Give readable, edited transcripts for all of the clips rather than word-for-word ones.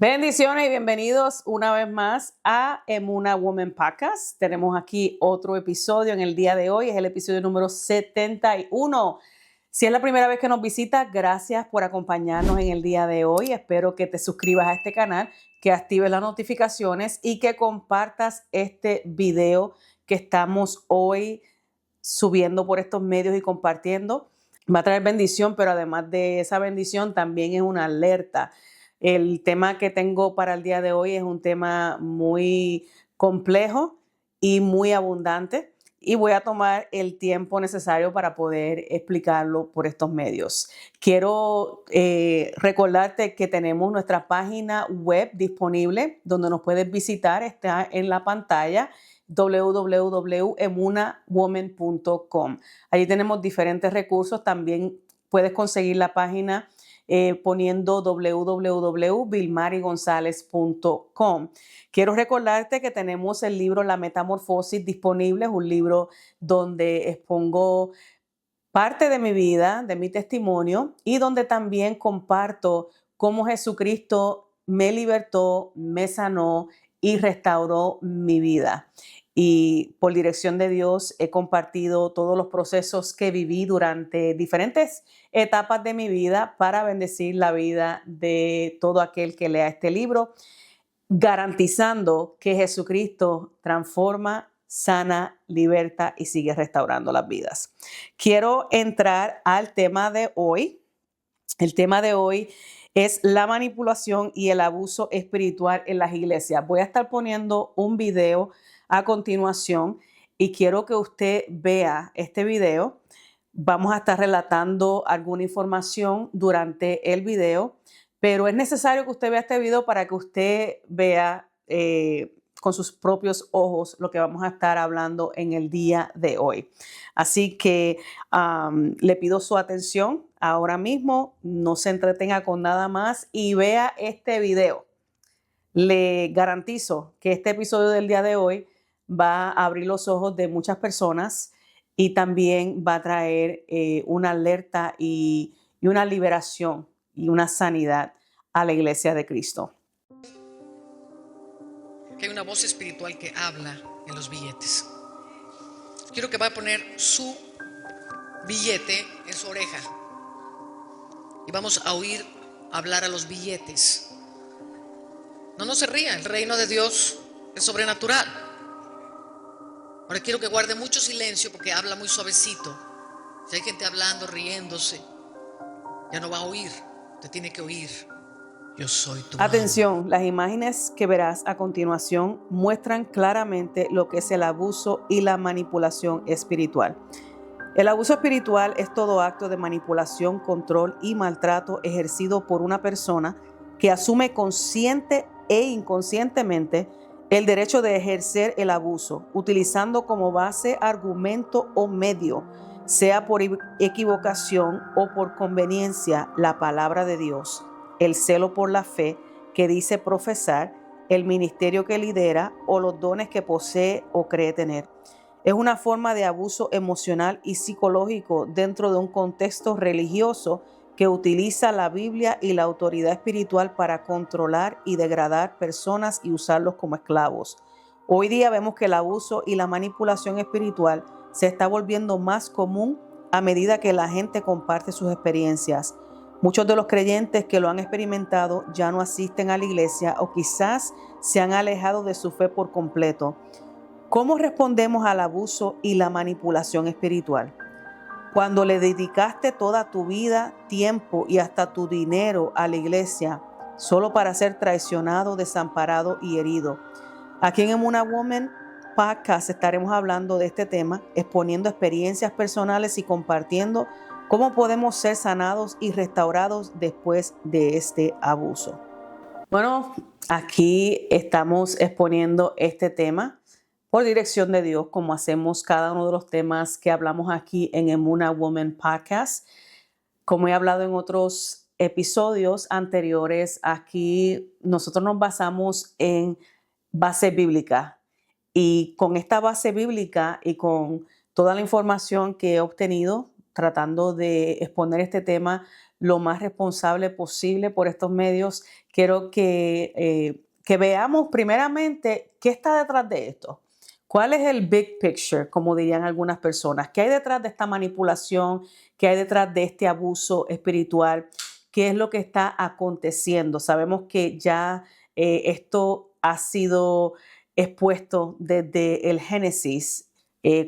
Bendiciones y bienvenidos una vez más a Emuna Woman Podcast. Tenemos aquí otro episodio en el día de hoy, es el episodio número 71. Si es la primera vez que nos visitas, gracias por acompañarnos en el día de hoy. Espero que te suscribas a este canal, que actives las notificaciones y que compartas este video que estamos hoy subiendo por estos medios y compartiendo. Va a traer bendición, pero además de esa bendición también es una alerta. El tema que tengo para el día de hoy es un tema muy complejo y muy abundante y voy a tomar el tiempo necesario para poder explicarlo por estos medios. Quiero recordarte que tenemos nuestra página web disponible donde nos puedes visitar, está en la pantalla www.emunawoman.com. Allí tenemos diferentes recursos, también puedes conseguir la página poniendo www.vilmarigonzalez.com. Quiero recordarte que tenemos el libro La Metamorfosis disponible, es un libro donde expongo parte de mi vida, de mi testimonio y donde también comparto cómo Jesucristo me libertó, me sanó y restauró mi vida. Y por dirección de Dios he compartido todos los procesos que viví durante diferentes etapas de mi vida para bendecir la vida de todo aquel que lea este libro, garantizando que Jesucristo transforma, sana, liberta y sigue restaurando las vidas. Quiero entrar al tema de hoy. El tema de hoy es la manipulación y el abuso espiritual en las iglesias. Voy a estar poniendo un video a continuación y quiero que usted vea este video. Vamos a estar relatando alguna información durante el video, pero es necesario que usted vea este video para que usted vea con sus propios ojos lo que vamos a estar hablando en el día de hoy. Así que le pido su atención ahora mismo, no se entretenga con nada más y vea este video. Le garantizo que este episodio del día de hoy va a abrir los ojos de muchas personas y también va a traer una alerta y una liberación y una sanidad a la iglesia de Cristo. Que hay una voz espiritual que habla en los billetes. Quiero que vaya a poner su billete en su oreja y vamos a oír hablar a los billetes. No se ría, el reino de Dios es sobrenatural. Ahora quiero que guarde mucho silencio porque habla muy suavecito. Si hay gente hablando, riéndose, ya no va a oír, te tiene que oír. Yo soy tu Atención, las imágenes que verás a continuación muestran claramente lo que es el abuso y la manipulación espiritual. El abuso espiritual es todo acto de manipulación, control y maltrato ejercido por una persona que asume consciente e inconscientemente el derecho de ejercer el abuso, utilizando como base, argumento o medio, sea por equivocación o por conveniencia, la palabra de Dios, el celo por la fe que dice profesar, el ministerio que lidera o los dones que posee o cree tener. Es una forma de abuso emocional y psicológico dentro de un contexto religioso que utiliza la Biblia y la autoridad espiritual para controlar y degradar personas y usarlos como esclavos. Hoy día vemos que el abuso y la manipulación espiritual se está volviendo más común a medida que la gente comparte sus experiencias. Muchos de los creyentes que lo han experimentado ya no asisten a la iglesia o quizás se han alejado de su fe por completo. ¿Cómo respondemos al abuso y la manipulación espiritual? Cuando le dedicaste toda tu vida, tiempo y hasta tu dinero a la iglesia, solo para ser traicionado, desamparado y herido. Aquí en Emuna Woman Podcast estaremos hablando de este tema, exponiendo experiencias personales y compartiendo cómo podemos ser sanados y restaurados después de este abuso. Bueno, aquí estamos exponiendo este tema por dirección de Dios, como hacemos cada uno de los temas que hablamos aquí en Emuna Woman Podcast. Como he hablado en otros episodios anteriores, aquí nosotros nos basamos en base bíblica. Y con esta base bíblica y con toda la información que he obtenido tratando de exponer este tema, lo más responsable posible por estos medios. Quiero que veamos primeramente qué está detrás de esto. ¿Cuál es el big picture, como dirían algunas personas? ¿Qué hay detrás de esta manipulación? ¿Qué hay detrás de este abuso espiritual? ¿Qué es lo que está aconteciendo? Sabemos que ya esto ha sido expuesto desde el Génesis.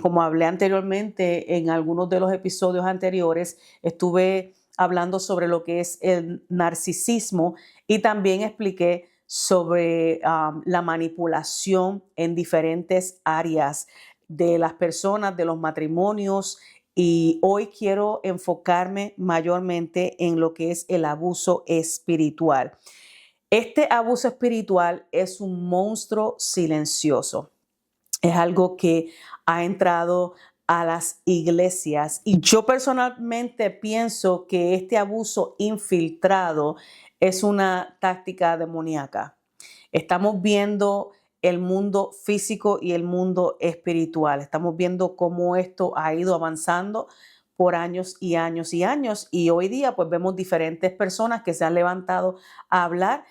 Como hablé anteriormente en algunos de los episodios anteriores, estuve hablando sobre lo que es el narcisismo y también expliqué sobre la manipulación en diferentes áreas de las personas, de los matrimonios, y hoy quiero enfocarme mayormente en lo que es el abuso espiritual. Este abuso espiritual es un monstruo silencioso. Es algo que ha entrado a las iglesias y yo personalmente pienso que este abuso infiltrado es una táctica demoníaca. Estamos viendo el mundo físico y el mundo espiritual. Estamos viendo cómo esto ha ido avanzando por años y años y años. Y hoy día pues vemos diferentes personas que se han levantado a hablar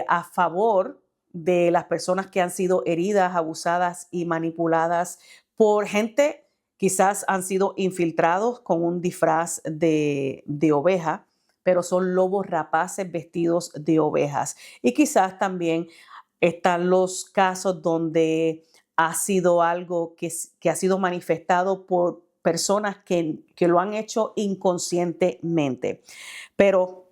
a favor de las personas que han sido heridas, abusadas y manipuladas por gente. Quizás han sido infiltrados con un disfraz de oveja, pero son lobos rapaces vestidos de ovejas. Y quizás también están los casos donde ha sido algo que ha sido manifestado por personas que lo han hecho inconscientemente. Pero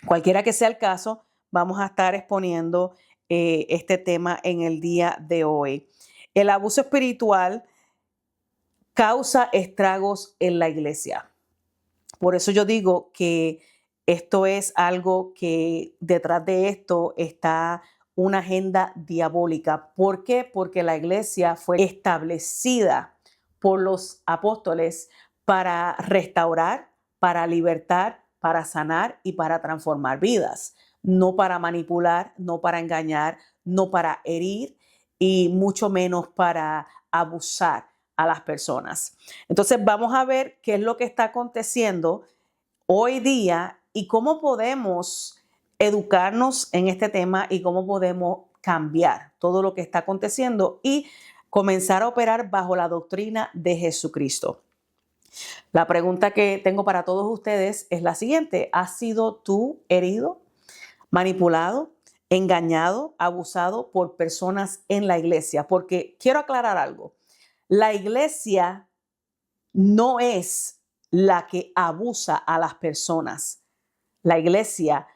cualquiera que sea el caso, vamos a estar exponiendo este tema en el día de hoy. El abuso espiritual causa estragos en la iglesia. Por eso yo digo que esto es algo que detrás de esto está una agenda diabólica. ¿Por qué? Porque la iglesia fue establecida por los apóstoles para restaurar, para libertar, para sanar y para transformar vidas. No para manipular, no para engañar, no para herir y mucho menos para abusar a las personas. Entonces vamos a ver qué es lo que está aconteciendo hoy día y cómo podemos educarnos en este tema y cómo podemos cambiar todo lo que está aconteciendo y comenzar a operar bajo la doctrina de Jesucristo. La pregunta que tengo para todos ustedes es la siguiente: ¿has sido tú herido, manipulado, engañado, abusado por personas en la iglesia? Porque quiero aclarar algo. La iglesia no es la que abusa a las personas. La iglesia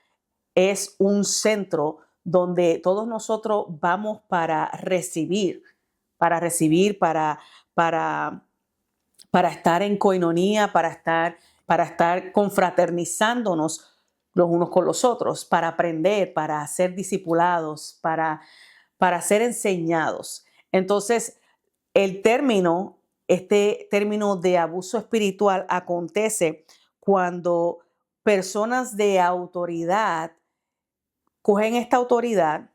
es un centro donde todos nosotros vamos para recibir, para estar en coinonía, para estar confraternizándonos los unos con los otros, para aprender, para ser discipulados, para ser enseñados. Entonces, este término de abuso espiritual acontece cuando personas de autoridad cogen esta autoridad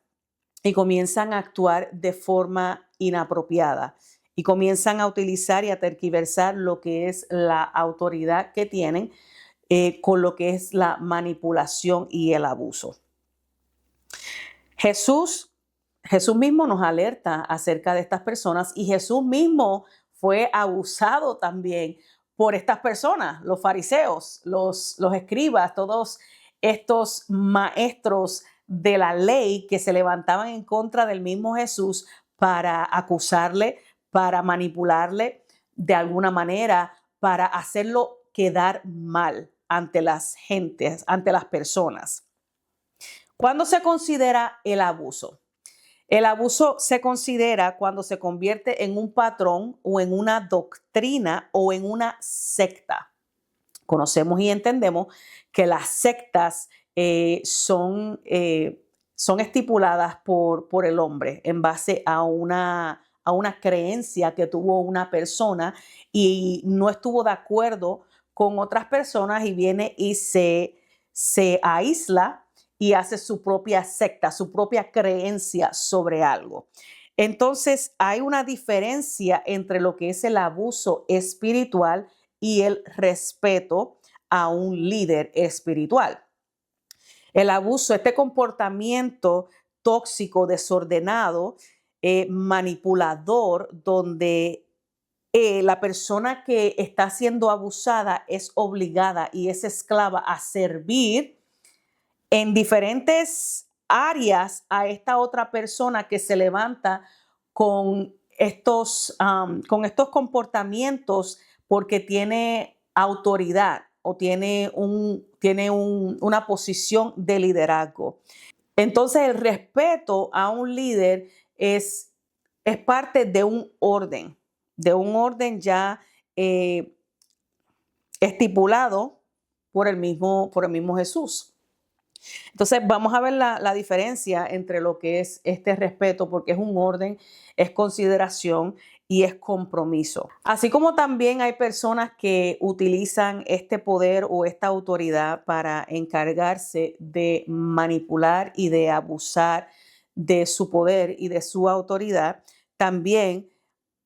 y comienzan a actuar de forma inapropiada y comienzan a utilizar y a tergiversar lo que es la autoridad que tienen con lo que es la manipulación y el abuso. Jesús mismo nos alerta acerca de estas personas y Jesús mismo fue abusado también por estas personas, los fariseos, los escribas, todos estos maestros de la ley que se levantaban en contra del mismo Jesús para acusarle, para manipularle de alguna manera, para hacerlo quedar mal ante las gentes, ante las personas. ¿Cuándo se considera el abuso? El abuso se considera cuando se convierte en un patrón o en una doctrina o en una secta. Conocemos y entendemos que las sectas son estipuladas por el hombre en base a una creencia que tuvo una persona y no estuvo de acuerdo con otras personas y viene y se aísla y hace su propia secta, su propia creencia sobre algo. Entonces, hay una diferencia entre lo que es el abuso espiritual y el respeto a un líder espiritual. El abuso, este comportamiento tóxico, desordenado, manipulador, donde la persona que está siendo abusada es obligada y es esclava a servir en diferentes áreas a esta otra persona que se levanta con estos comportamientos porque tiene autoridad o tiene una posición de liderazgo. Entonces, el respeto a un líder es parte de un orden ya eh, estipulado por el mismo Jesús. Entonces, vamos a ver la diferencia entre lo que es este respeto, porque es un orden, es consideración y es compromiso. Así como también hay personas que utilizan este poder o esta autoridad para encargarse de manipular y de abusar de su poder y de su autoridad, también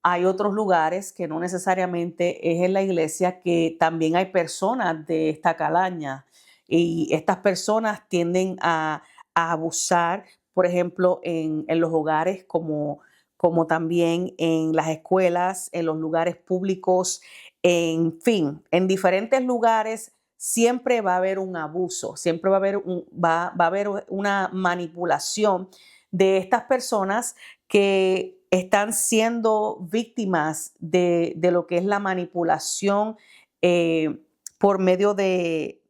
hay otros lugares que no necesariamente es en la iglesia, que también hay personas de esta calaña y estas personas tienden a abusar, por ejemplo, en los hogares como también en las escuelas, en los lugares públicos, en fin, en diferentes lugares siempre va a haber un abuso, siempre va a haber una manipulación de estas personas que están siendo víctimas de lo que es la manipulación por medio de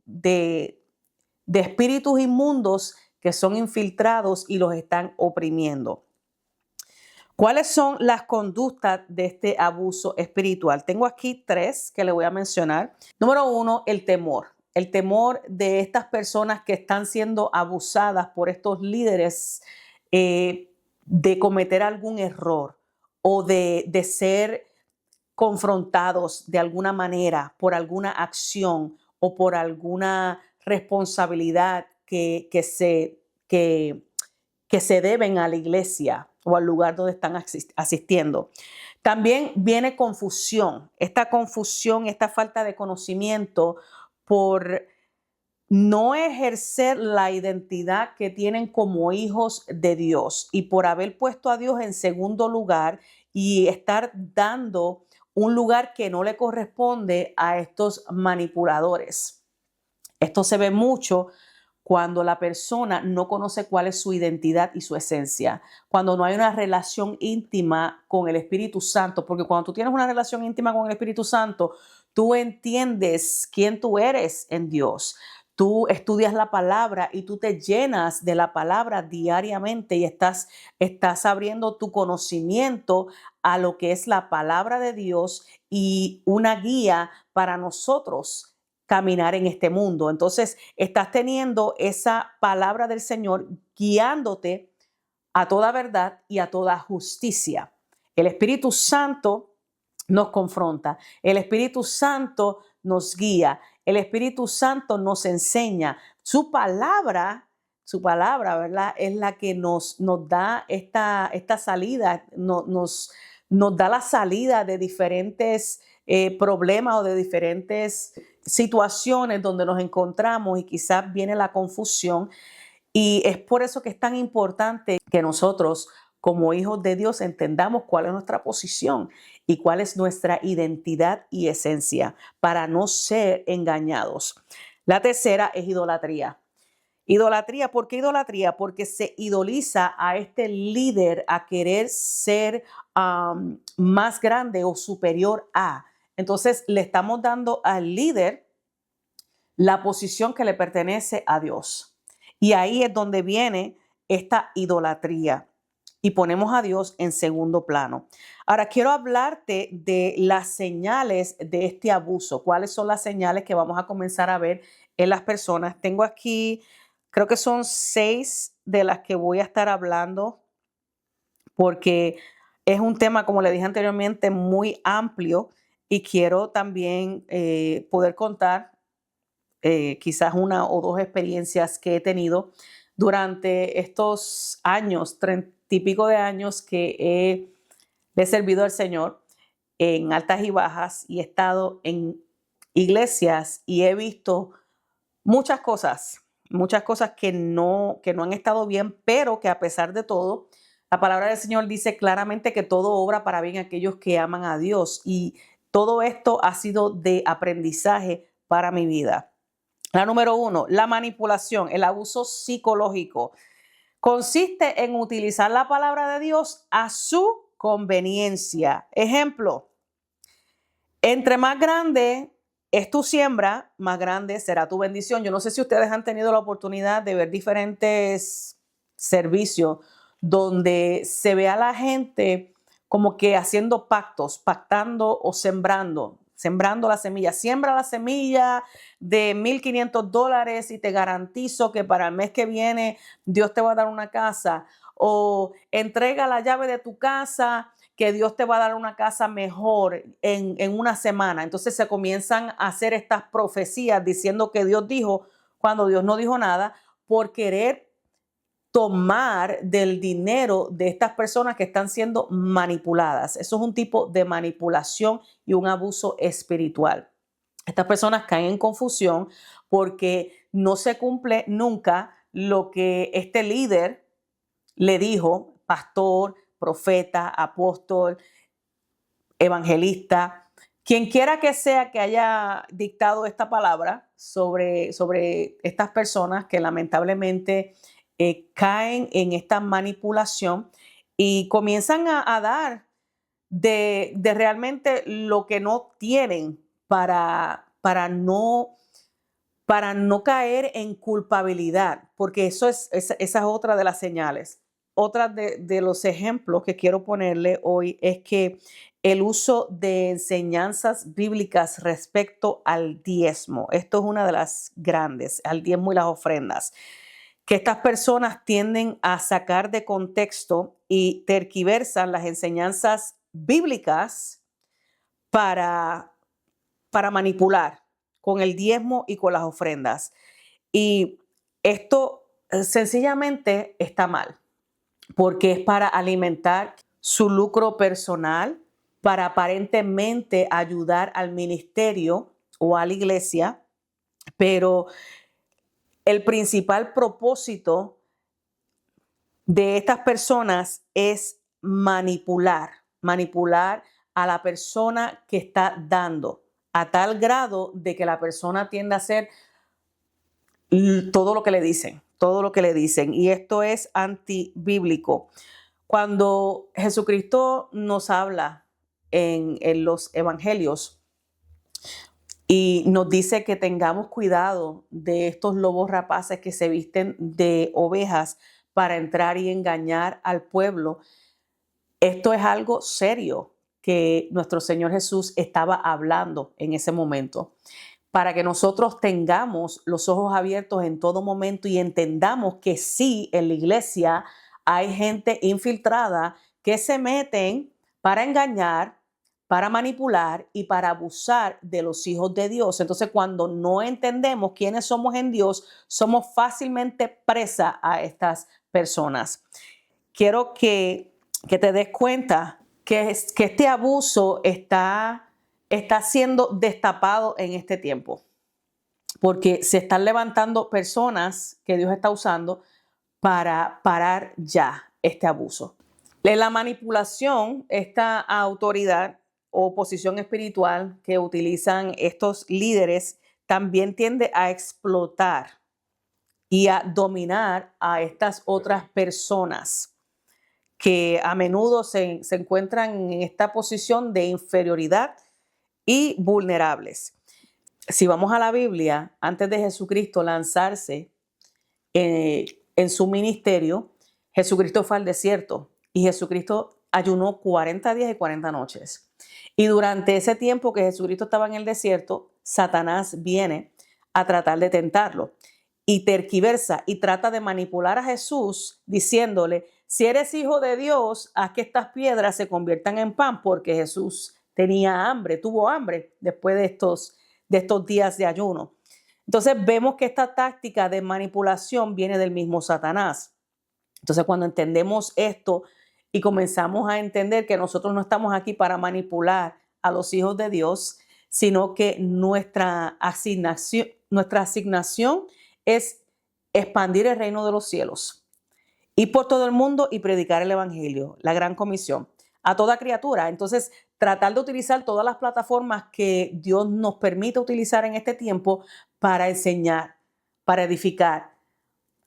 espíritus inmundos que son infiltrados y los están oprimiendo. ¿Cuáles son las conductas de este abuso espiritual? Tengo aquí 3 que le voy a mencionar. Número 1, el temor. El temor de estas personas que están siendo abusadas por estos líderes de cometer algún error o de ser confrontados de alguna manera por alguna acción o por alguna responsabilidad que se deben a la iglesia o al lugar donde están asistiendo. También viene confusión, esta falta de conocimiento por no ejercer la identidad que tienen como hijos de Dios y por haber puesto a Dios en segundo lugar y estar dando un lugar que no le corresponde a estos manipuladores. Esto se ve mucho cuando la persona no conoce cuál es su identidad y su esencia, cuando no hay una relación íntima con el Espíritu Santo, porque cuando tú tienes una relación íntima con el Espíritu Santo, tú entiendes quién tú eres en Dios. Tú estudias la palabra y tú te llenas de la palabra diariamente y estás abriendo tu conocimiento a lo que es la palabra de Dios y una guía para nosotros caminar en este mundo. Entonces, estás teniendo esa palabra del Señor guiándote a toda verdad y a toda justicia. El Espíritu Santo nos confronta, el Espíritu Santo nos guía, el Espíritu Santo nos enseña. Su palabra, ¿verdad? Es la que nos da esta salida, nos da la salida de diferentes problemas o de diferentes situaciones donde nos encontramos y quizás viene la confusión. Y es por eso que es tan importante que nosotros, como hijos de Dios, entendamos cuál es nuestra posición y cuál es nuestra identidad y esencia para no ser engañados. La tercera es idolatría. Idolatría, ¿por qué idolatría? Porque se idoliza a este líder a querer ser más grande o superior a. Entonces le estamos dando al líder la posición que le pertenece a Dios. Y ahí es donde viene esta idolatría y ponemos a Dios en segundo plano. Ahora quiero hablarte de las señales de este abuso. ¿Cuáles son las señales que vamos a comenzar a ver en las personas? Tengo aquí, creo que son 6 de las que voy a estar hablando porque es un tema, como le dije anteriormente, muy amplio y quiero también poder contar quizás 1 o 2 experiencias que he tenido durante estos años, 30 y pico de años que le he servido al Señor en altas y bajas y he estado en iglesias y he visto muchas cosas que no han estado bien, pero que a pesar de todo, la palabra del Señor dice claramente que todo obra para bien a aquellos que aman a Dios y todo esto ha sido de aprendizaje para mi vida. La número uno, la manipulación, el abuso psicológico. Consiste en utilizar la palabra de Dios a su conveniencia. Ejemplo, entre más grande es tu siembra, más grande será tu bendición. Yo no sé si ustedes han tenido la oportunidad de ver diferentes servicios donde se ve a la gente como que haciendo pactos, pactando o sembrando la semilla. Siembra la semilla de $1,500 y te garantizo que para el mes que viene Dios te va a dar una casa. O entrega la llave de tu casa que Dios te va a dar una casa mejor en una semana. Entonces se comienzan a hacer estas profecías diciendo que Dios dijo cuando Dios no dijo nada por querer tomar del dinero de estas personas que están siendo manipuladas. Eso es un tipo de manipulación y un abuso espiritual. Estas personas caen en confusión porque no se cumple nunca lo que este líder le dijo, pastor, profeta, apóstol, evangelista, quien quiera que sea que haya dictado esta palabra sobre estas personas que lamentablemente caen en esta manipulación y comienzan a dar de realmente lo que no tienen para no caer en culpabilidad, porque esa es otra de las señales. Otra de los ejemplos que quiero ponerle hoy es que el uso de enseñanzas bíblicas respecto al diezmo, esto es una de las grandes, al diezmo y las ofrendas, que estas personas tienden a sacar de contexto y tergiversan las enseñanzas bíblicas para, para manipular con el diezmo y con las ofrendas. Y esto sencillamente está mal, porque es para alimentar su lucro personal, para aparentemente ayudar al ministerio o a la iglesia, pero el principal propósito de estas personas es manipular a la persona que está dando, a tal grado de que la persona tiende a hacer todo lo que le dicen, todo lo que le dicen. Y esto es antibíblico. Cuando Jesucristo nos habla en los evangelios y nos dice que tengamos cuidado de estos lobos rapaces que se visten de ovejas para entrar y engañar al pueblo, esto es algo serio que nuestro Señor Jesús estaba hablando en ese momento, para que nosotros tengamos los ojos abiertos en todo momento y entendamos que sí, en la iglesia hay gente infiltrada que se meten para engañar, para manipular y para abusar de los hijos de Dios. Entonces, cuando no entendemos quiénes somos en Dios, somos fácilmente presa a estas personas. Quiero que te des cuenta que este abuso está siendo destapado en este tiempo, porque se están levantando personas que Dios está usando para parar ya este abuso. La manipulación, esta autoridad o posición espiritual que utilizan estos líderes, también tiende a explotar y a dominar a estas otras personas que a menudo se encuentran en esta posición de inferioridad y vulnerables. Si vamos a la Biblia, antes de Jesucristo lanzarse en su ministerio, Jesucristo fue al desierto y Jesucristo ayunó 40 días y 40 noches. Y durante ese tiempo que Jesucristo estaba en el desierto, Satanás viene a tratar de tentarlo y tergiversa y trata de manipular a Jesús diciéndole: si eres hijo de Dios, haz que estas piedras se conviertan en pan, porque Jesús tenía hambre, tuvo hambre después de estos días de ayuno. Entonces vemos que esta táctica de manipulación viene del mismo Satanás. Entonces cuando entendemos esto y comenzamos a entender que nosotros no estamos aquí para manipular a los hijos de Dios, sino que nuestra asignación es expandir el reino de los cielos, ir por todo el mundo y predicar el evangelio, la gran comisión, a toda criatura. Entonces, tratar de utilizar todas las plataformas que Dios nos permite utilizar en este tiempo para enseñar, para edificar,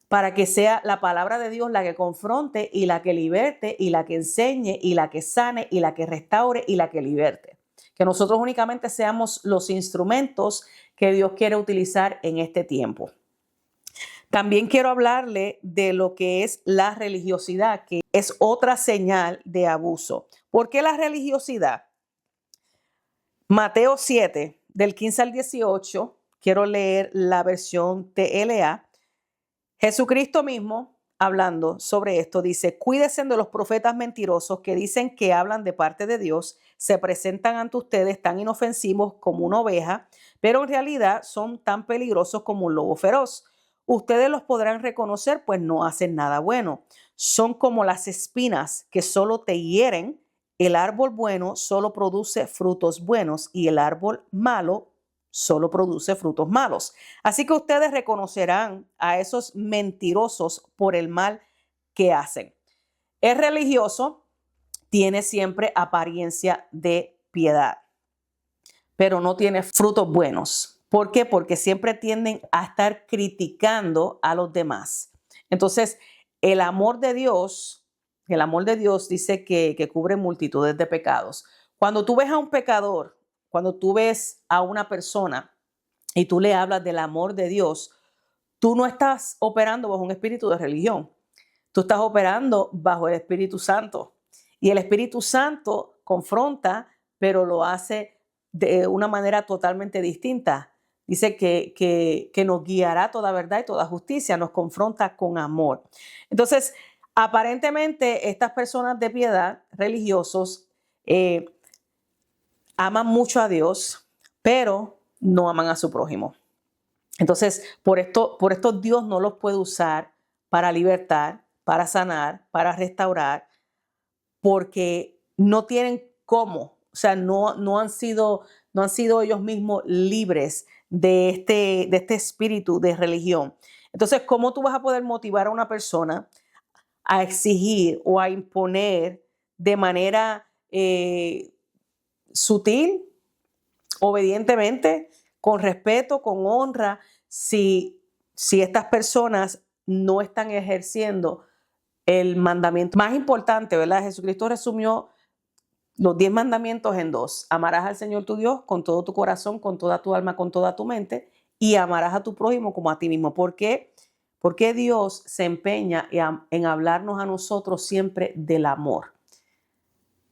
para que sea la palabra de Dios la que confronte y la que liberte y la que enseñe y la que sane y la que restaure y la que liberte. Que nosotros únicamente seamos los instrumentos que Dios quiere utilizar en este tiempo. También quiero hablarle de lo que es la religiosidad, que es otra señal de abuso. ¿Por qué la religiosidad? Mateo 7, del 15 al 18, quiero leer la versión TLA. Jesucristo mismo, hablando sobre esto, dice: cuídense de los profetas mentirosos que dicen que hablan de parte de Dios, se presentan ante ustedes tan inofensivos como una oveja, pero en realidad son tan peligrosos como un lobo feroz. Ustedes los podrán reconocer, pues no hacen nada bueno. Son como las espinas que solo te hieren. El árbol bueno solo produce frutos buenos y el árbol malo solo produce frutos malos. Así que ustedes reconocerán a esos mentirosos por el mal que hacen. Es religioso, tiene siempre apariencia de piedad, pero no tiene frutos buenos. ¿Por qué? Porque siempre tienden a estar criticando a los demás. Entonces, el amor de Dios dice que cubre multitudes de pecados. Cuando tú ves a un pecador, cuando tú ves a una persona y tú le hablas del amor de Dios, tú no estás operando bajo un espíritu de religión. Tú estás operando bajo el Espíritu Santo. Y el Espíritu Santo confronta, pero lo hace de una manera totalmente distinta. Dice que nos guiará toda verdad y toda justicia, nos confronta con amor. Entonces, aparentemente, estas personas de piedad, religiosos, aman mucho a Dios, pero no aman a su prójimo. Entonces, por esto Dios no los puede usar para libertar, para sanar, para restaurar, porque no tienen cómo. O sea, no han sido ellos mismos libres de este espíritu de religión. Entonces, ¿cómo tú vas a poder motivar a una persona a exigir o a imponer de manera sutil, obedientemente, con respeto, con honra, si estas personas no están ejerciendo el mandamiento más importante, ¿verdad? Jesucristo resumió los 10 mandamientos en 2. Amarás al Señor tu Dios con todo tu corazón, con toda tu alma, con toda tu mente, y amarás a tu prójimo como a ti mismo. ¿Por qué? Porque Dios se empeña en hablarnos a nosotros siempre del amor.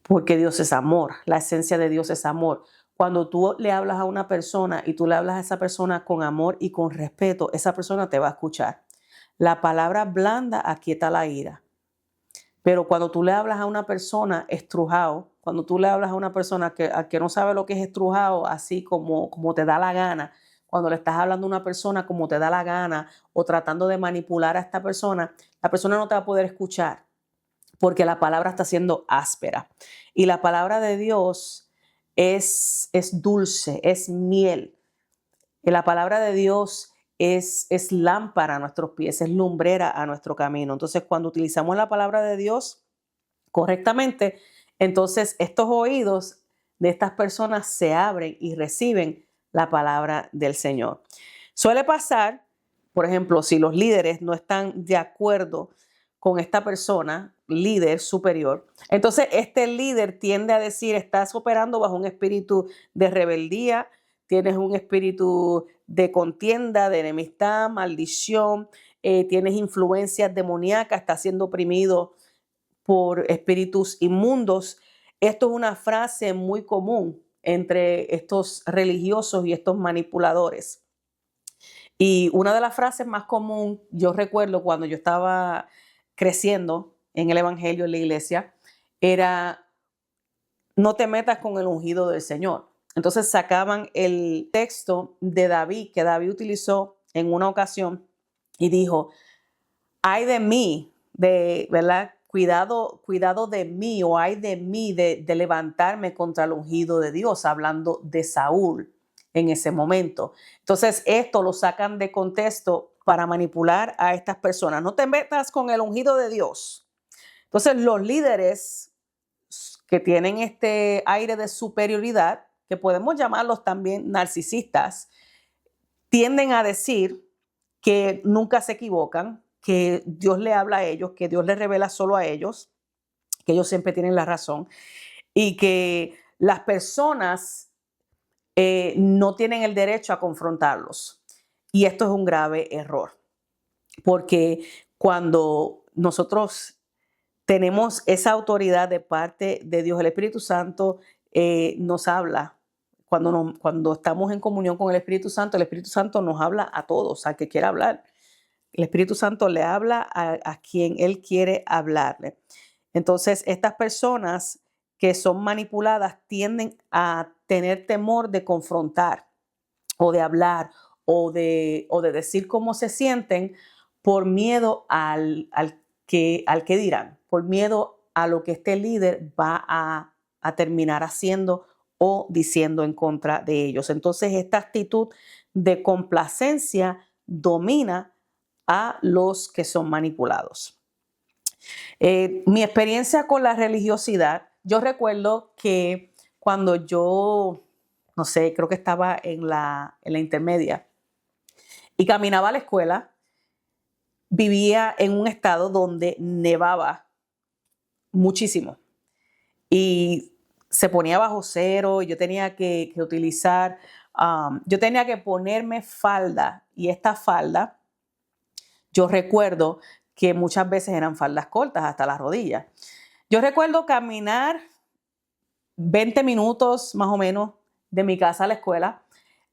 Porque Dios es amor, la esencia de Dios es amor. Cuando tú le hablas a una persona y tú le hablas a esa persona con amor y con respeto, esa persona te va a escuchar. La palabra blanda aquieta la ira. Pero cuando tú le hablas a una persona estrujado, cuando tú le hablas a una persona que no sabe lo que es estrujado, así como te da la gana, cuando le estás hablando a una persona como te da la gana o tratando de manipular a esta persona, la persona no te va a poder escuchar porque la palabra está siendo áspera. Y la palabra de Dios es dulce, es miel. Y la palabra de Dios es lámpara a nuestros pies, es lumbrera a nuestro camino. Entonces, cuando utilizamos la palabra de Dios correctamente, entonces estos oídos de estas personas se abren y reciben la palabra del Señor. Suele pasar, por ejemplo, si los líderes no están de acuerdo con esta persona, líder superior, entonces este líder tiende a decir: estás operando bajo un espíritu de rebeldía, tienes un espíritu de contienda, de enemistad, maldición, tienes influencias demoníacas, estás siendo oprimido por espíritus inmundos. Esto es una frase muy común entre estos religiosos y estos manipuladores. Y una de las frases más común, yo recuerdo cuando yo estaba creciendo en el evangelio en la iglesia, era: no te metas con el ungido del Señor. Entonces sacaban el texto de David, que David utilizó en una ocasión, y dijo: ay de mí, ¿verdad? cuidado de mí o ay de mí de levantarme contra el ungido de Dios, hablando de Saúl en ese momento. Entonces, esto lo sacan de contexto para manipular a estas personas. No te metas con el ungido de Dios. Entonces, los líderes que tienen este aire de superioridad, que podemos llamarlos también narcisistas, tienden a decir que nunca se equivocan, que Dios le habla a ellos, que Dios les revela solo a ellos, que ellos siempre tienen la razón y que las personas no tienen el derecho a confrontarlos. Y esto es un grave error, porque cuando nosotros tenemos esa autoridad de parte de Dios, el Espíritu Santo nos habla. Cuando estamos en comunión con el Espíritu Santo nos habla a todos, al que quiera hablar. El Espíritu Santo le habla a quien Él quiere hablarle. Entonces, estas personas que son manipuladas tienden a tener temor de confrontar o de hablar o de decir cómo se sienten por miedo al que dirán, por miedo a lo que este líder va a terminar haciendo o diciendo en contra de ellos. Entonces, esta actitud de complacencia domina a los que son manipulados. Mi experiencia con la religiosidad, yo recuerdo que cuando yo, no sé, creo que estaba en la intermedia y caminaba a la escuela, vivía en un estado donde nevaba muchísimo y se ponía bajo cero. Yo tenía que utilizar, yo tenía que ponerme falda y esta falda, yo recuerdo que muchas veces eran faldas cortas hasta las rodillas. Yo recuerdo caminar 20 minutos más o menos de mi casa a la escuela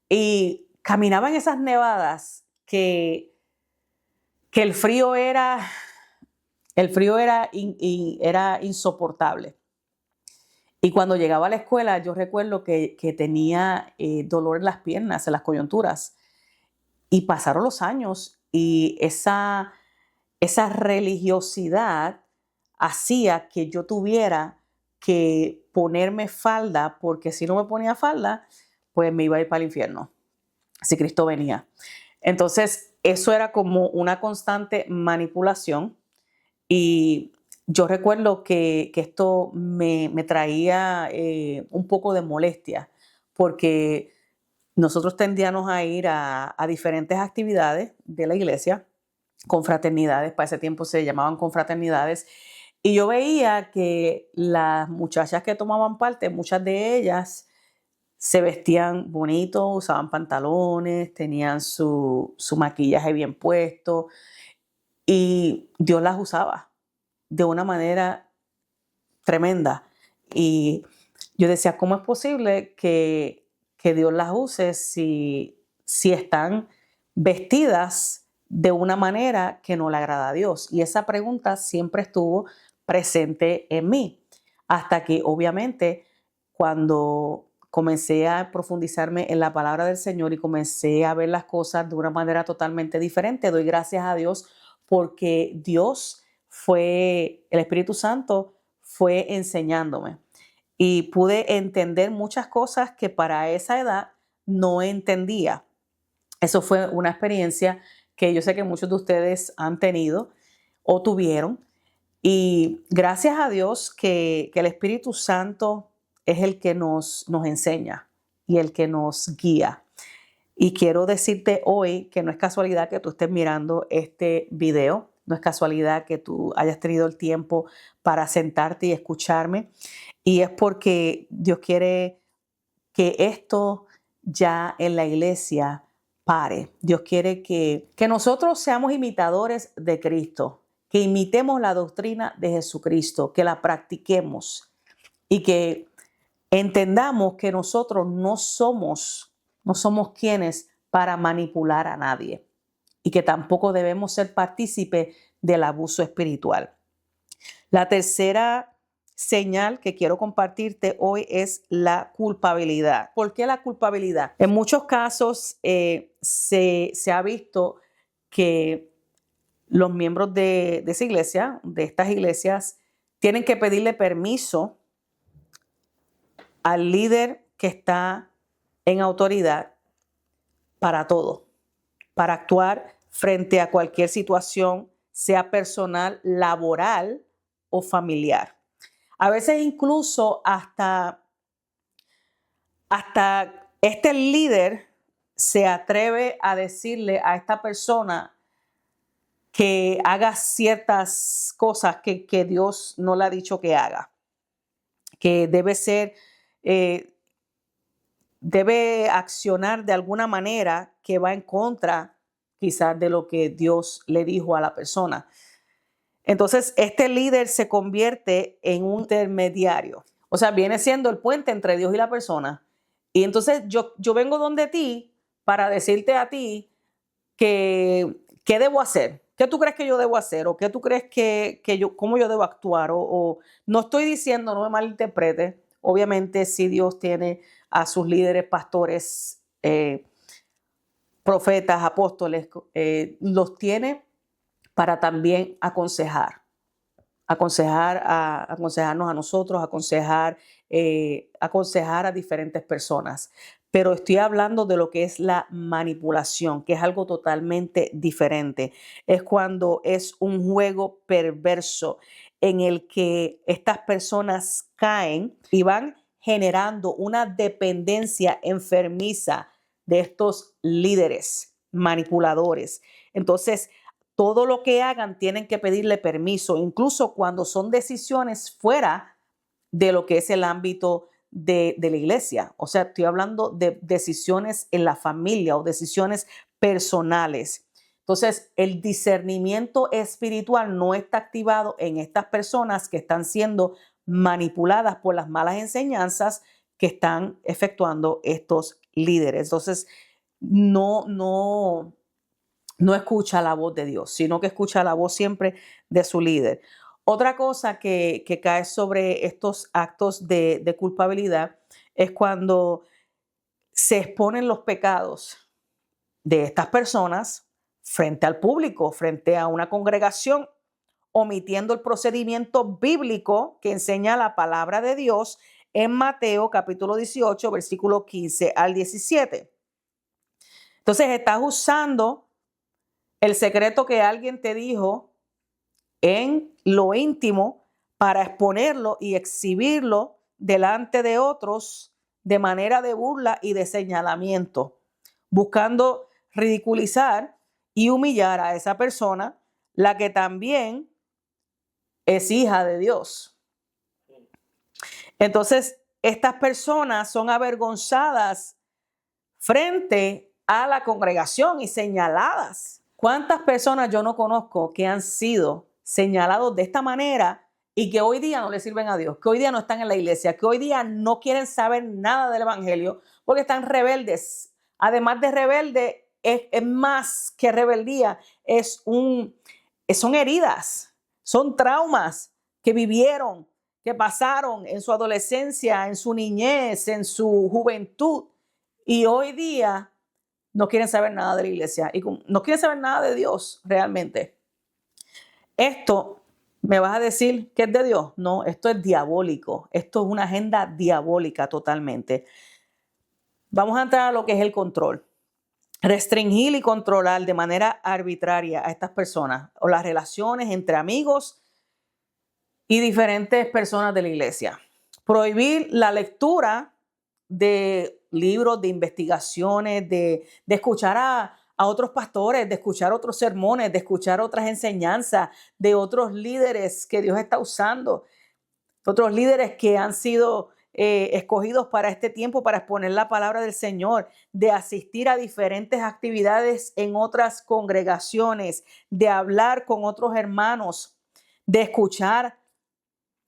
y caminaba en esas nevadas que el frío era insoportable. Y cuando llegaba a la escuela, yo recuerdo que tenía dolor en las piernas, en las coyunturas. Y pasaron los años y esa religiosidad hacía que yo tuviera que ponerme falda, porque si no me ponía falda, pues me iba a ir para el infierno, si Cristo venía. Entonces, eso era como una constante manipulación y yo recuerdo que esto me traía un poco de molestia, porque nosotros tendíamos a ir a diferentes actividades de la iglesia, confraternidades, para ese tiempo se llamaban confraternidades, y yo veía que las muchachas que tomaban parte, muchas de ellas se vestían bonito, usaban pantalones, tenían su maquillaje bien puesto y Dios las usaba de una manera tremenda. Y yo decía, ¿cómo es posible que Dios las use si están vestidas de una manera que no le agrada a Dios? Y esa pregunta siempre estuvo presente en mí, hasta que obviamente cuando comencé a profundizarme en la palabra del Señor y comencé a ver las cosas de una manera totalmente diferente, doy gracias a Dios porque Dios el Espíritu Santo fue enseñándome y pude entender muchas cosas que para esa edad no entendía. Eso fue una experiencia que yo sé que muchos de ustedes han tenido o tuvieron. Y gracias a Dios que el Espíritu Santo es el que nos enseña y el que nos guía. Y quiero decirte hoy que no es casualidad que tú estés mirando este video. No es casualidad que tú hayas tenido el tiempo para sentarte y escucharme. Y es porque Dios quiere que esto ya en la iglesia pare. Dios quiere que nosotros seamos imitadores de Cristo, que imitemos la doctrina de Jesucristo, que la practiquemos y que entendamos que nosotros no somos quienes para manipular a nadie y que tampoco debemos ser partícipes del abuso espiritual. La tercera señal que quiero compartirte hoy es la culpabilidad. ¿Por qué la culpabilidad? En muchos casos se ha visto que los miembros de esa iglesia, de estas iglesias, tienen que pedirle permiso al líder que está en autoridad para todo, para actuar frente a cualquier situación, sea personal, laboral o familiar. A veces incluso hasta este líder se atreve a decirle a esta persona que haga ciertas cosas que Dios no le ha dicho que haga, que debe accionar de alguna manera que va en contra quizás de lo que Dios le dijo a la persona. Entonces, este líder se convierte en un intermediario. O sea, viene siendo el puente entre Dios y la persona. Y entonces yo vengo donde ti para decirte a ti qué debo hacer. ¿Qué tú crees que yo debo hacer? ¿O qué tú crees cómo yo debo actuar? O no estoy diciendo, no me malinterprete. Obviamente, si Dios tiene a sus líderes, pastores, profetas, apóstoles, los tiene para también aconsejarnos a nosotros, aconsejar a diferentes personas. Pero estoy hablando de lo que es la manipulación, que es algo totalmente diferente. Es cuando es un juego perverso en el que estas personas caen y van generando una dependencia enfermiza de estos líderes manipuladores. Entonces, todo lo que hagan tienen que pedirle permiso, incluso cuando son decisiones fuera de lo que es el ámbito de la iglesia. O sea, estoy hablando de decisiones en la familia o decisiones personales. Entonces, el discernimiento espiritual no está activado en estas personas que están siendo manipuladas por las malas enseñanzas que están efectuando estos líderes. Entonces, no escucha la voz de Dios, sino que escucha la voz siempre de su líder. Otra cosa que cae sobre estos actos de culpabilidad es cuando se exponen los pecados de estas personas frente al público, frente a una congregación, omitiendo el procedimiento bíblico que enseña la palabra de Dios en Mateo capítulo 18, versículo 15 al 17. Entonces estás usando el secreto que alguien te dijo en lo íntimo para exponerlo y exhibirlo delante de otros de manera de burla y de señalamiento, buscando ridiculizar y humillar a esa persona, la que también es hija de Dios. Entonces, estas personas son avergonzadas frente a la congregación y señaladas. ¿Cuántas personas yo no conozco que han sido señalados de esta manera y que hoy día no le sirven a Dios, que hoy día no están en la iglesia, que hoy día no quieren saber nada del evangelio porque están rebeldes? Además de rebelde, es más que rebeldía, son heridas, son traumas que vivieron, que pasaron en su adolescencia, en su niñez, en su juventud, y hoy día no quieren saber nada de la iglesia y no quieren saber nada de Dios realmente. Esto me vas a decir que es de Dios. No, esto es diabólico. Esto es una agenda diabólica totalmente. Vamos a entrar a lo que es el control. Restringir y controlar de manera arbitraria a estas personas o las relaciones entre amigos y diferentes personas de la iglesia. Prohibir la lectura de libros, de investigaciones, de escuchar a otros pastores, de escuchar otros sermones, de escuchar otras enseñanzas de otros líderes que Dios está usando, otros líderes que han sido escogidos para este tiempo, para exponer la palabra del Señor, de asistir a diferentes actividades en otras congregaciones, de hablar con otros hermanos, de escuchar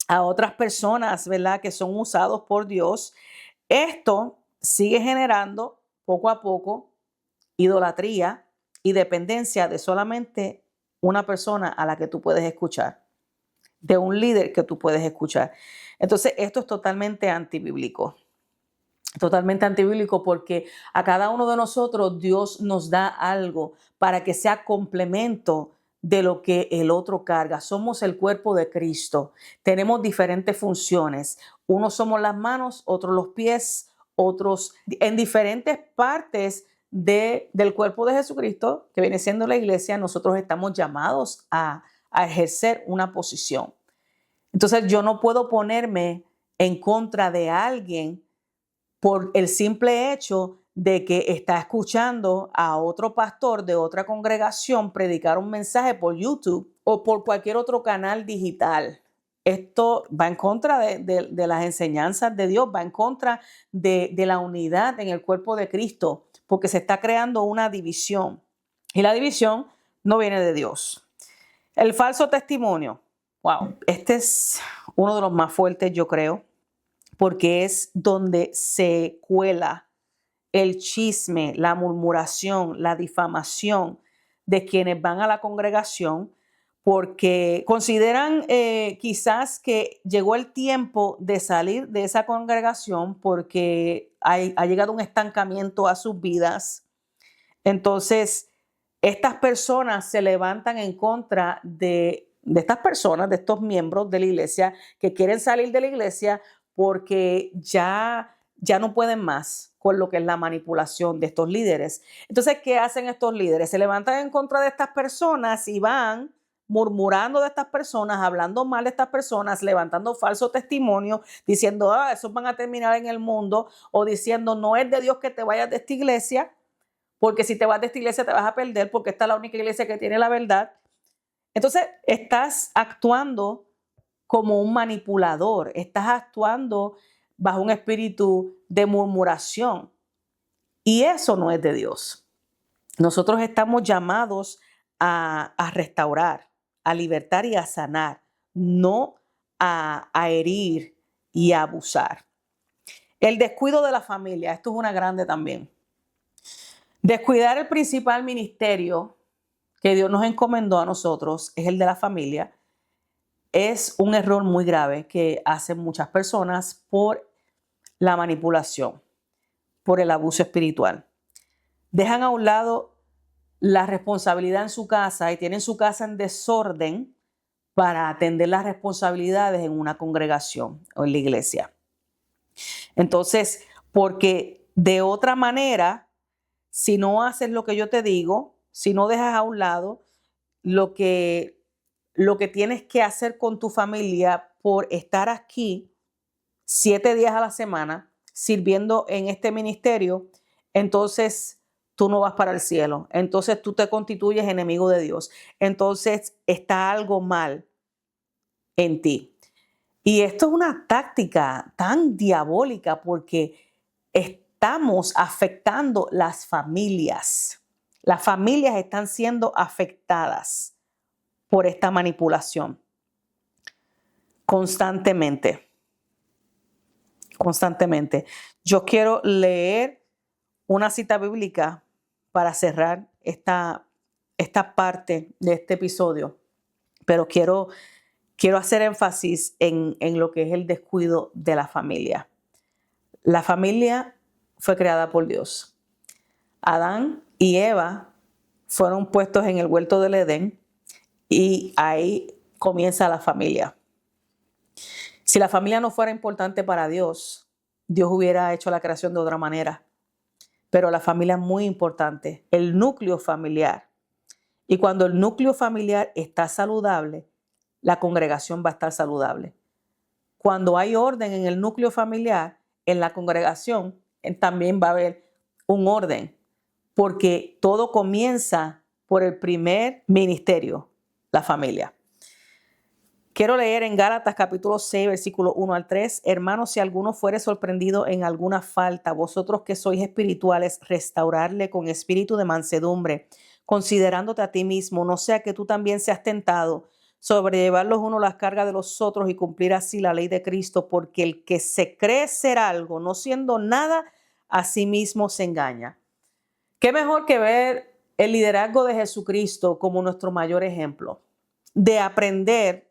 a otras personas, ¿verdad?, que son usados por Dios. Esto sigue generando poco a poco idolatría y dependencia de solamente una persona a la que tú puedes escuchar, de un líder que tú puedes escuchar. Entonces, esto es totalmente antibíblico porque a cada uno de nosotros Dios nos da algo para que sea complemento de lo que el otro carga. Somos el cuerpo de Cristo. Tenemos diferentes funciones. Unos somos las manos, otros los pies, otros en diferentes partes del cuerpo de Jesucristo, que viene siendo la iglesia. Nosotros estamos llamados a ejercer una posición. Entonces yo no puedo ponerme en contra de alguien por el simple hecho de que está escuchando a otro pastor de otra congregación predicar un mensaje por YouTube o por cualquier otro canal digital. Esto va en contra de las enseñanzas de Dios, va en contra de la unidad en el cuerpo de Cristo, porque se está creando una división. Y la división no viene de Dios. El falso testimonio. Wow, este es uno de los más fuertes, yo creo, porque es donde se cuela el chisme, la murmuración, la difamación de quienes van a la congregación, porque consideran quizás que llegó el tiempo de salir de esa congregación porque ha llegado un estancamiento a sus vidas. Entonces, estas personas se levantan en contra de estas personas, de estos miembros de la iglesia que quieren salir de la iglesia porque ya no pueden más con lo que es la manipulación de estos líderes. Entonces, ¿qué hacen estos líderes? Se levantan en contra de estas personas y van murmurando de estas personas, hablando mal de estas personas, levantando falso testimonio, diciendo, esos van a terminar en el mundo, o diciendo, no es de Dios que te vayas de esta iglesia, porque si te vas de esta iglesia te vas a perder, porque esta es la única iglesia que tiene la verdad. Entonces, estás actuando como un manipulador, estás actuando bajo un espíritu de murmuración. Y eso no es de Dios. Nosotros estamos llamados a restaurar, a libertar y a sanar, no a herir y a abusar. El descuido de la familia, esto es una grande también. Descuidar el principal ministerio que Dios nos encomendó a nosotros, es el de la familia. Es un error muy grave que hacen muchas personas por la manipulación, por el abuso espiritual. Dejan a un lado la responsabilidad en su casa y tienen su casa en desorden para atender las responsabilidades en una congregación o en la iglesia. Entonces, porque de otra manera, si no haces lo que yo te digo, si no dejas a un lado lo que tienes que hacer con tu familia por estar aquí 7 días a la semana sirviendo en este ministerio, entonces tú no vas para el cielo. Entonces tú te constituyes enemigo de Dios. Entonces está algo mal en ti. Y esto es una táctica tan diabólica porque estamos afectando las familias. Las familias están siendo afectadas por esta manipulación constantemente. Yo quiero leer una cita bíblica para cerrar esta parte de este episodio, pero quiero hacer énfasis en lo que es el descuido de la familia. La familia fue creada por Dios. Adán y Eva fueron puestos en el huerto del Edén y ahí comienza la familia. Si la familia no fuera importante para Dios, Dios hubiera hecho la creación de otra manera. Pero la familia es muy importante, el núcleo familiar. Y cuando el núcleo familiar está saludable, la congregación va a estar saludable. Cuando hay orden en el núcleo familiar, en la congregación también va a haber un orden, porque todo comienza por el primer ministerio, la familia. Quiero leer en Gálatas capítulo 6, versículo 1 al 3. Hermanos, si alguno fuere sorprendido en alguna falta, vosotros que sois espirituales, restaurarle con espíritu de mansedumbre, considerándote a ti mismo, no sea que tú también seas tentado, sobrellevar los unos las cargas de los otros y cumplir así la ley de Cristo, porque el que se cree ser algo, no siendo nada, a sí mismo se engaña. ¿Qué mejor que ver el liderazgo de Jesucristo como nuestro mayor ejemplo? De aprender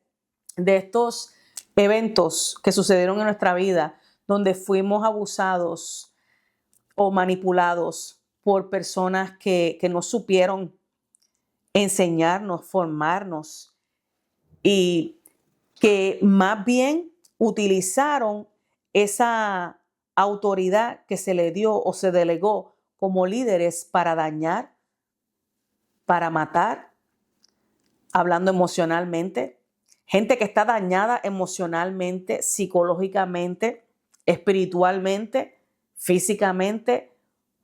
de estos eventos que sucedieron en nuestra vida, donde fuimos abusados o manipulados por personas que no supieron enseñarnos, formarnos, y que más bien utilizaron esa autoridad que se le dio o se delegó como líderes para dañar, para matar, hablando emocionalmente. Gente que está dañada emocionalmente, psicológicamente, espiritualmente, físicamente,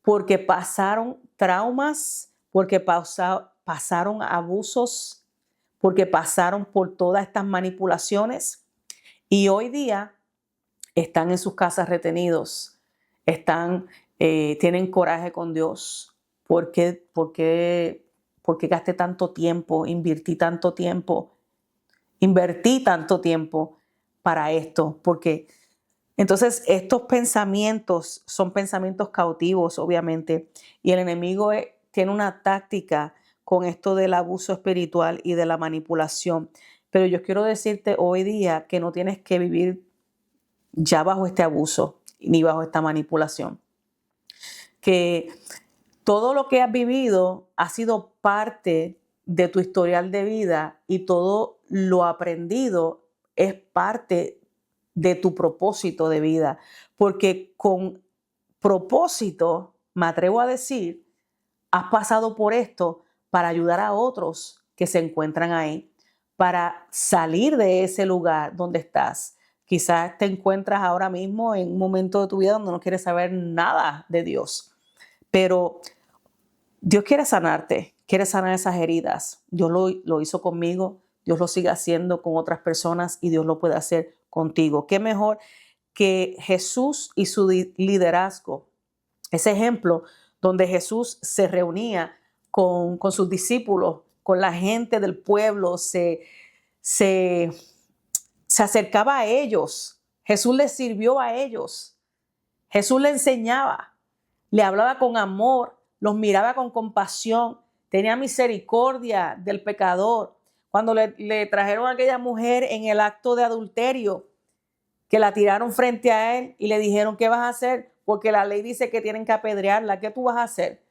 porque pasaron traumas, porque pasaron abusos, porque pasaron por todas estas manipulaciones y hoy día están en sus casas retenidos, tienen coraje con Dios. ¿Por qué gasté tanto tiempo, invertí tanto tiempo para esto? Porque entonces estos pensamientos son pensamientos cautivos, obviamente, y el enemigo tiene una táctica con esto del abuso espiritual y de la manipulación. Pero yo quiero decirte hoy día que no tienes que vivir ya bajo este abuso ni bajo esta manipulación. Que todo lo que has vivido ha sido parte de tu historial de vida y todo lo aprendido es parte de tu propósito de vida. Porque con propósito, me atrevo a decir, has pasado por esto para ayudar a otros que se encuentran ahí, para salir de ese lugar donde estás. Quizás te encuentras ahora mismo en un momento de tu vida donde no quieres saber nada de Dios, pero Dios quiere sanarte, quiere sanar esas heridas. Dios lo hizo conmigo, Dios lo sigue haciendo con otras personas y Dios lo puede hacer contigo. ¿Qué mejor que Jesús y su liderazgo? Ese ejemplo donde Jesús se reunía con sus discípulos, con la gente del pueblo, se acercaba a ellos. Jesús les sirvió a ellos. Jesús le enseñaba, le hablaba con amor, los miraba con compasión, tenía misericordia del pecador. Cuando le trajeron a aquella mujer en el acto de adulterio, que la tiraron frente a él y le dijeron, ¿qué vas a hacer? Porque la ley dice que tienen que apedrearla. ¿Qué tú vas a hacer?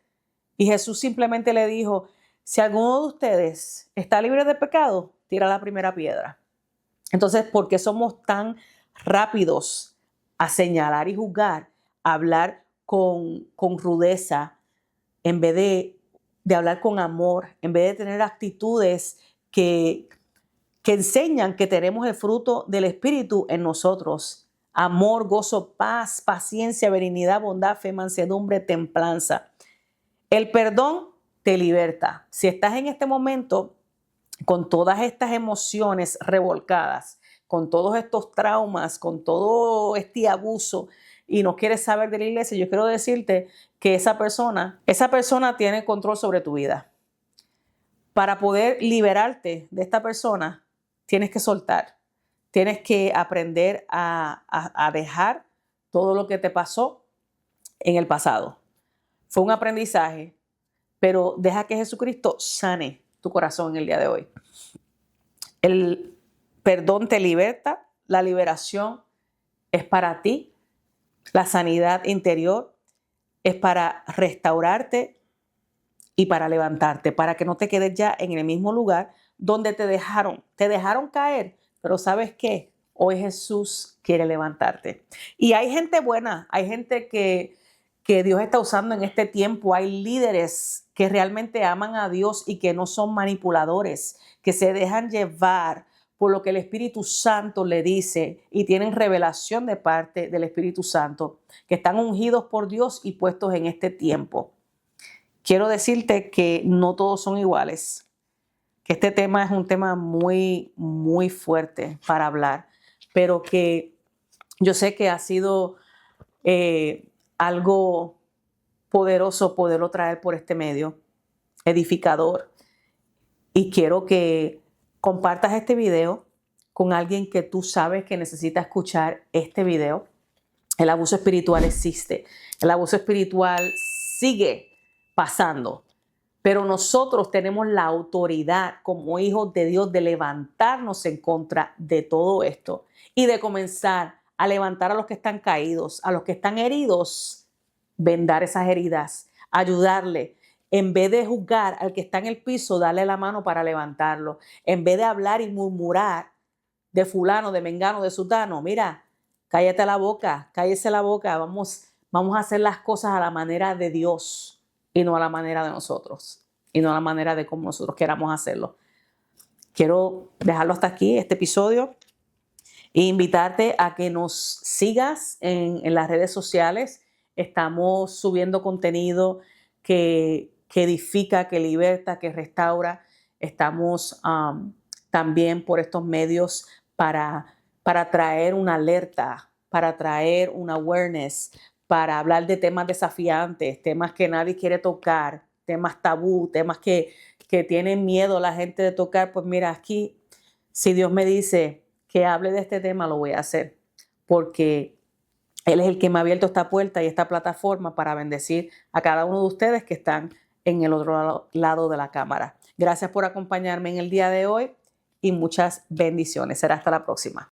Y Jesús simplemente le dijo, si alguno de ustedes está libre de pecado, tira la primera piedra. Entonces, ¿por qué somos tan rápidos a señalar y juzgar, a hablar con rudeza, en vez de hablar con amor, en vez de tener actitudes que enseñan que tenemos el fruto del Espíritu en nosotros? Amor, gozo, paz, paciencia, benignidad, bondad, fe, mansedumbre, templanza. El perdón te liberta. Si estás en este momento con todas estas emociones revolcadas, con todos estos traumas, con todo este abuso y no quieres saber de la iglesia, yo quiero decirte que esa persona tiene control sobre tu vida. Para poder liberarte de esta persona, tienes que soltar. Tienes que aprender a dejar todo lo que te pasó en el pasado. Fue un aprendizaje, pero deja que Jesucristo sane tu corazón en el día de hoy. El perdón te liberta, la liberación es para ti, la sanidad interior es para restaurarte y para levantarte, para que no te quedes ya en el mismo lugar donde te dejaron caer. Pero ¿sabes qué? Hoy Jesús quiere levantarte. Y hay gente buena, hay gente que Dios está usando en este tiempo. Hay líderes que realmente aman a Dios y que no son manipuladores, que se dejan llevar por lo que el Espíritu Santo le dice y tienen revelación de parte del Espíritu Santo, que están ungidos por Dios y puestos en este tiempo. Quiero decirte que no todos son iguales, que este tema es un tema muy, muy fuerte para hablar, pero que yo sé que ha sido algo poderoso poderlo traer por este medio, edificador. Y quiero que compartas este video con alguien que tú sabes que necesita escuchar este video. El abuso espiritual existe. El abuso espiritual sigue pasando. Pero nosotros tenemos la autoridad como hijos de Dios de levantarnos en contra de todo esto y de comenzar a levantar a los que están caídos, a los que están heridos, vendar esas heridas, ayudarle, En vez de juzgar al que está en el piso, darle la mano para levantarlo. En vez de hablar y murmurar de fulano, de mengano, de sutano, mira, cállate la boca, cállese la boca, vamos a hacer las cosas a la manera de Dios y no a la manera de nosotros y no a la manera de como nosotros queramos hacerlo. Quiero dejarlo hasta aquí, este episodio, e invitarte a que nos sigas en las redes sociales. Estamos subiendo contenido que edifica, que liberta, que restaura. Estamos también por estos medios para traer una alerta, para traer una awareness, para hablar de temas desafiantes, temas que nadie quiere tocar, temas tabú, temas que tienen miedo la gente de tocar. Pues mira, aquí, si Dios me dice que hable de este tema, lo voy a hacer, porque Él es el que me ha abierto esta puerta y esta plataforma para bendecir a cada uno de ustedes que están en el otro lado de la cámara. Gracias por acompañarme en el día de hoy y muchas bendiciones. Será hasta la próxima.